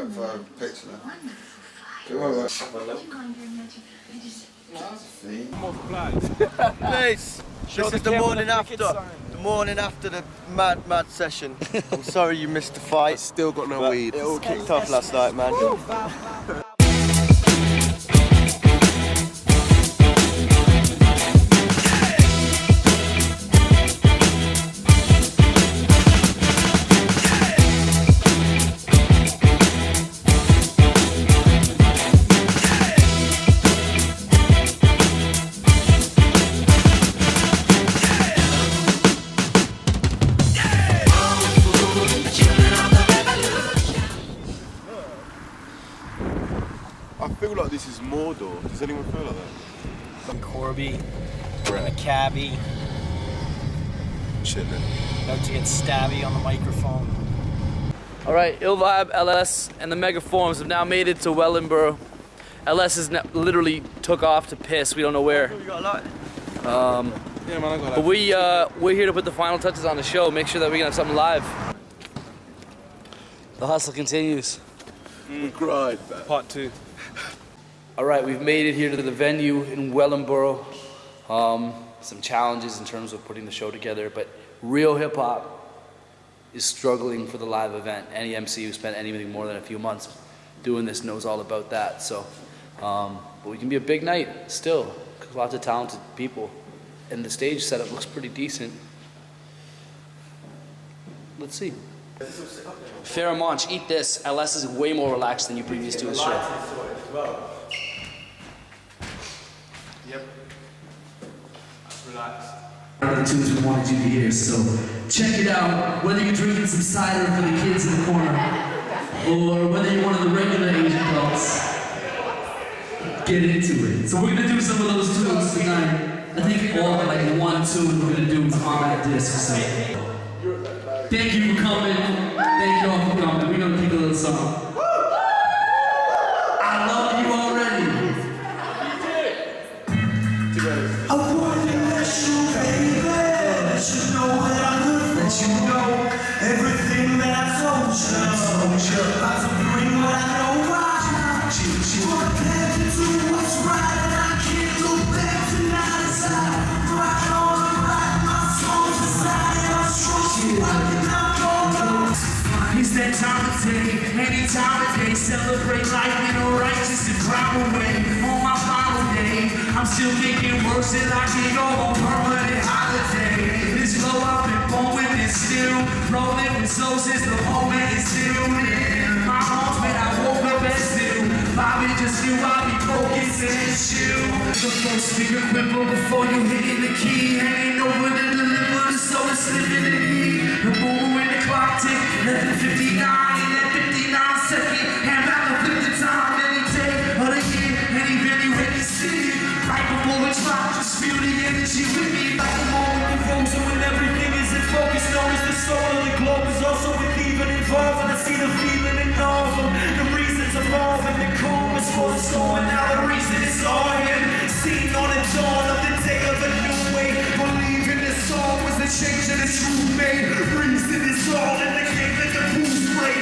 For a picture now. Come on, Please, this is the morning after the mad session. I'm sorry you missed the fight. Still got no weed. It all kicked off last night, man. I feel like this is Mordor. Does anyone feel like that? I'm Corby. We're in a cabbie. Chilling. About to get stabby on the microphone. All right, Ill Vibe, LS, and the Megaforms have now made it to Wellingborough. LS is literally took off to piss. We don't know where. Yeah, man, I got But we're here to put the final touches on the show. Make sure that we can have something live. The hustle continues. Grind, man. Part 2. All right, we've made it here to the venue in Wellingborough. Some challenges in terms of putting the show together, but real hip hop is struggling for the live event. Any MC who spent anything more than a few months doing this knows all about that. So, but we can be a big night still, because lots of talented people, and the stage setup looks pretty decent. Let's see. Farrah Monch, eat this. LS is way more relaxed than you previous to his show. Yep. Relax. One of the tunes we wanted you to hear, so check it out. Whether you're drinking some cider for the kids in the corner, or whether you're one of the regular Asian adults, get into it. So we're gonna do some of those tunes tonight. I think all but like one tune we're gonna do is on that disc. So thank you for coming. Thank you all for coming. We're gonna kick a little song. I love you already. I wanna let you, baby, let you know that I could, let you know everything that I told you. About to bring what I know right. What can you do what's right, and I can't look back tonight as I rock on the right. My soul's inside, I'm strong, I cannot go. It's that time of day, any time of day, celebrate life in a righteous and proper way. On my final day, I'm still making worse than I can go on permanent holiday. This flow I've been born with is still rolling with slow since the moment is still in my arms when I woke up and still Bobby just knew I'd be focused and chill. The first finger quibble before you hitting the key, hanging over to deliver the soul is slipping in me. The moment when the clock tick, 11:59 in that 59-second, hand back to flip the time any day of the year, any venue, any city. Right before it's rock, just feel the energy with me. Like a moment convulsing when everything is in focus. Notice the soul of the globe is also with even involved. And I see the feeling in all of them. The reasons evolving, the calm is for the storm. And now the reason is all in. Seen on the dawn of the day of a new way. Believe in this song was the change of the truth made. Reason is all in the game that the boost break.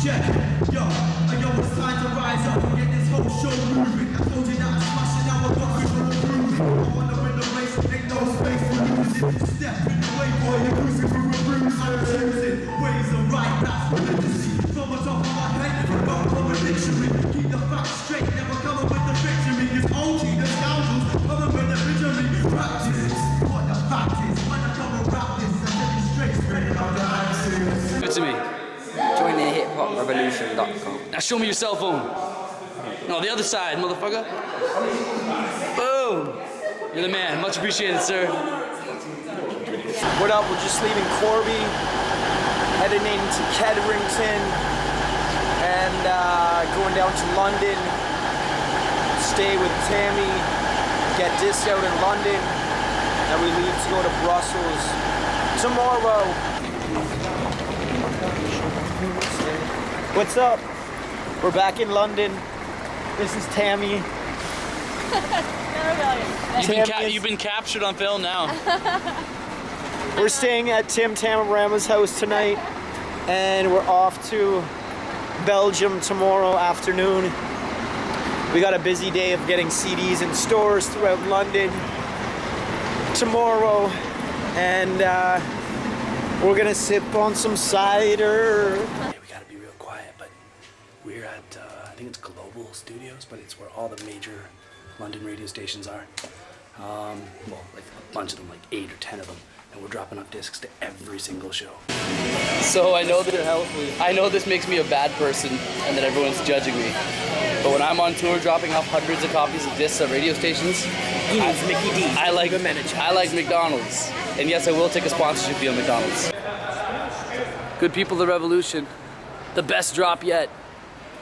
Check it, yo, it's time to rise up and get this whole show moving. I told you that I'm smashing, now I'm fucking improving. I wanna win the race, ain't no space for losing. Step in the way, boy, you're cruising through a bruise. I'm choosing ways of right, that's religiosity. From the top of my head, it's about from a dictionary. Keep the facts straight, never come up with the victory. It's OG, the scoundrels, coming with the victory. Practice what the fact is. When I come and rap this, I'm getting straight, spreading out the axes. Give it to me. Join the hiphoprevolution.com. Now show me your cell phone. No, the other side, motherfucker. Boom. You're the man. Much appreciated, sir. What up? We're just leaving Corby, heading into Kedrington, and going down to London. Stay with Tammy, get disc out in London, and we leave to go to Brussels tomorrow. What's up? We're back in London. This is Tammy. You've been captured on film now. We're staying at Tim Tamarama's house tonight, and we're off to Belgium tomorrow afternoon. We got a busy day of getting CDs in stores throughout London tomorrow, and we're gonna sip on some cider. We gotta be real quiet, but we're at, I think it's Global Studios, but it's where all the major London radio stations are. Well, like a bunch of them, like 8 or 10 of them. And we're dropping off discs to every single show. So I know this makes me a bad person and that everyone's judging me. But when I'm on tour dropping off hundreds of copies of discs at radio stations, I like McDonald's. And yes, I will take a sponsorship deal McDonald's. Good people of the revolution. The best drop yet.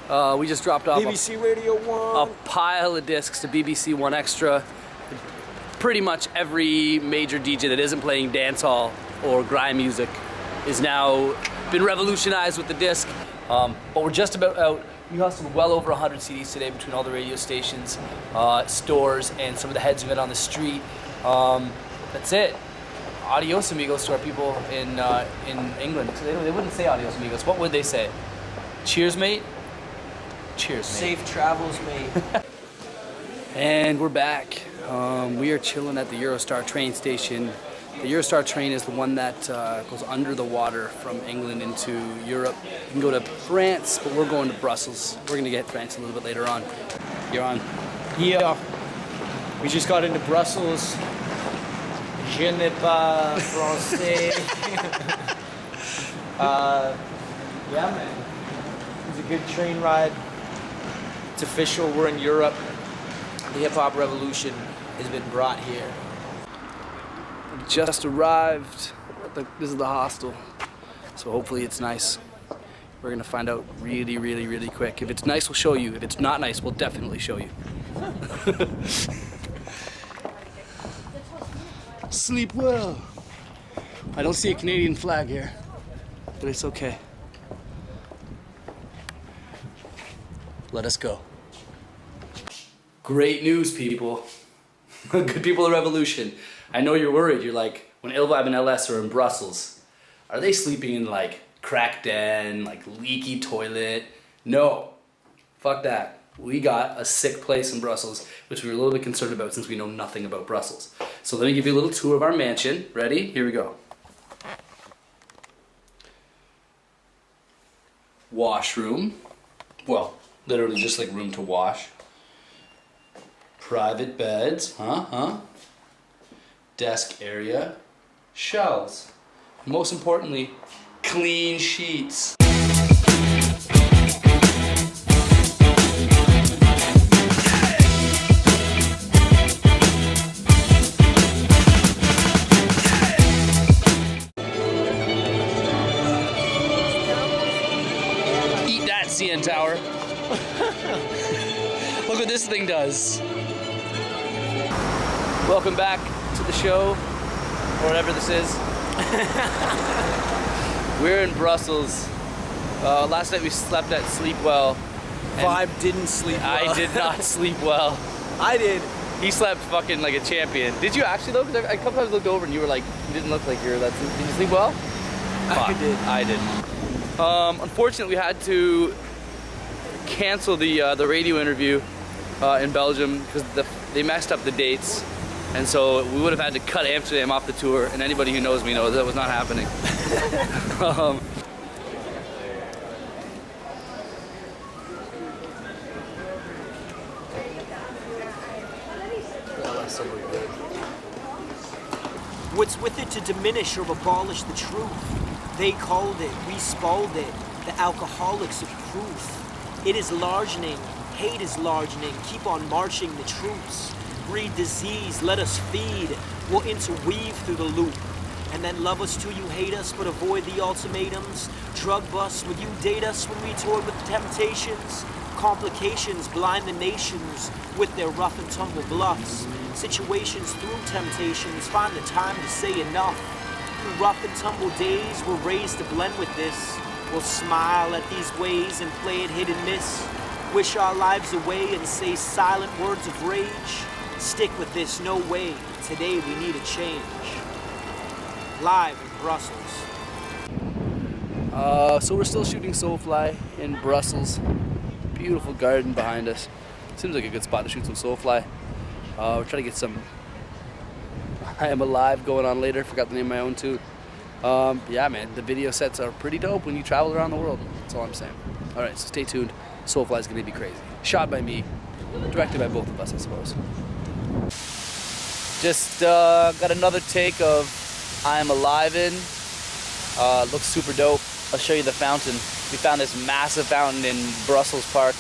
We just dropped off BBC Radio 1. a pile of discs to BBC One Extra. Pretty much every major DJ that isn't playing dancehall or grime music is now been revolutionized with the disc. But we're just about out. We hustled well over 100 CDs today between all the radio stations, stores, and some of the heads of it on the street. That's it. Adios amigos to our people in England. So they wouldn't say adios amigos. What would they say? Cheers, mate. Cheers, mate. Safe travels, mate. And we're back. We are chilling at the Eurostar train station. The Eurostar train is the one that goes under the water from England into Europe. You can go to France, but we're going to Brussels. We're going to get France a little bit later on. You're on. Yeah. We just got into Brussels. Je ne pas français. Yeah, man. It was a good train ride. It's official. We're in Europe. The hip hop revolution has been brought here. Just arrived. This is the hostel. So hopefully it's nice. We're gonna find out really, really, really quick. If it's nice, we'll show you. If it's not nice, we'll definitely show you. Sleep well. I don't see a Canadian flag here, but it's okay. Let us go. Great news, people. Good people of revolution. I know you're worried. You're like, when Ilvibe and LS are in Brussels, are they sleeping in like crack den, like leaky toilet? No, fuck that. We got a sick place in Brussels, which we were a little bit concerned about since we know nothing about Brussels. So let me give you a little tour of our mansion. Ready? Here we go. Washroom. Well, literally just like room to wash. Private beds, desk area, shelves. Most importantly, clean sheets. Eat that, CN Tower. Look what this thing does. Welcome back to the show, or whatever this is. We're in Brussels. Last night we slept at Sleepwell. Vibe didn't sleep well. I did not sleep well. I did. He slept fucking like a champion. Did you actually though? Because I a couple times looked over and you were like, you didn't look like you were that. Did you sleep well? I did. I did. Unfortunately, we had to cancel the radio interview in Belgium because they messed up the dates, and so we would have had to cut Amsterdam off the tour. And anybody who knows me knows that was not happening. What's with it to diminish or abolish the truth? They called it, we spalled it, the alcoholics of proof. It is largening, hate is largening, keep on marching the troops. Breed disease, let us feed, we'll interweave through the loop. And then love us till you hate us, but avoid the ultimatums. Drug busts, would you date us when we toured with temptations? Complications blind the nations with their rough and tumble bluffs. Situations through temptations, find the time to say enough. Through rough and tumble days, we're raised to blend with this. We'll smile at these ways and play it hit and miss. Wish our lives away and say silent words of rage. Stick with this, no way. Today we need a change. Live in Brussels. So we're still shooting Soulfly in Brussels. Beautiful garden behind us. Seems like a good spot to shoot some Soulfly. We're trying to get some I Am Alive going on later. Forgot the name of my own too. Yeah, man, the video sets are pretty dope when you travel around the world. That's all I'm saying. All right, so stay tuned. Soulfly is gonna be crazy. Shot by me, directed by both of us, I suppose. Just got another take of I Am Alive in. Looks super dope. I'll show you the fountain. We found this massive fountain in Brussels Park.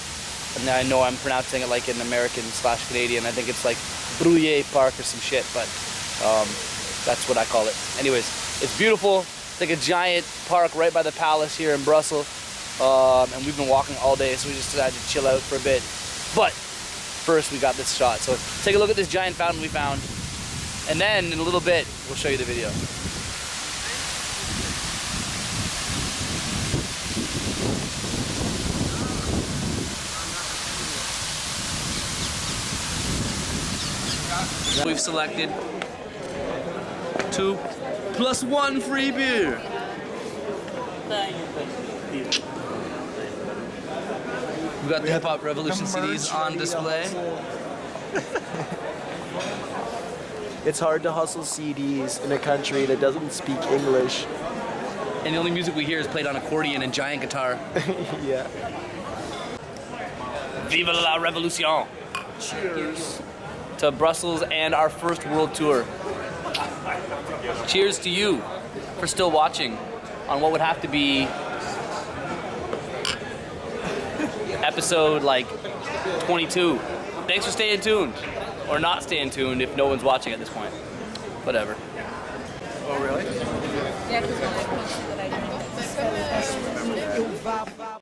And I know I'm pronouncing it like an American/Canadian. I think it's like Brouillé Park or some shit, but that's what I call it. Anyways, it's beautiful. It's like a giant park right by the palace here in Brussels. And we've been walking all day, so we just decided to chill out for a bit. But first we got this shot. So take a look at this giant fountain we found. And then in a little bit, we'll show you the video. We've selected 2 + 1 free beer. We've got the Hip Hop Revolution CDs on display. It's hard to hustle CDs in a country that doesn't speak English. And the only music we hear is played on accordion and giant guitar. Yeah. Viva la Revolution! Cheers to Brussels and our first world tour. Cheers to you for still watching on what would have to be episode like 22. Thanks for staying tuned. Or not staying tuned if no one's watching at this point. Whatever. Oh, really? Yeah, because when I posted that I didn't.